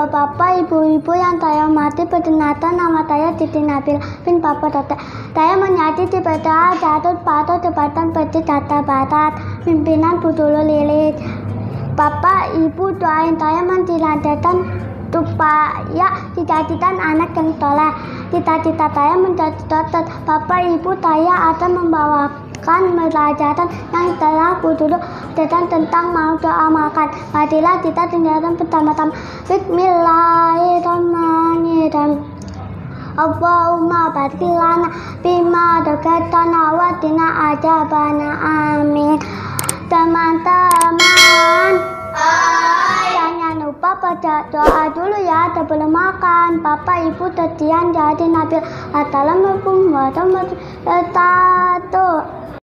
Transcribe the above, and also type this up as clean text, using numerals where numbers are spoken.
Bapak-bapak, ibu-ibu yang saya hormati, perkenalkan nama saya Siti Nabila bin Papa Totek. Saya menjadi di PTA Jatuh Patuh Jabatan Peti Jakarta Barat, pimpinan Budulu Lilis. Bapak, Ibu doain saya mendilanjutkan supaya cita-cita anak yang soleh. Cita-cita saya menjadi dokter. Bapak, Ibu, saya akan membawakan pelajaran yang telah Budulu tentang mau doa makan. Marilah kita tinggalkan pertama-tama. Bismillahirrahmanirrahim. Allahumma barik lana bima dzakatana wa qina adzabana. Amin. Teman-teman, jangan lupa baca doa dulu ya sebelum makan. Bapak, Ibu, Siti Nabila. Assalamualaikum warahmatullahi wabarakatuh.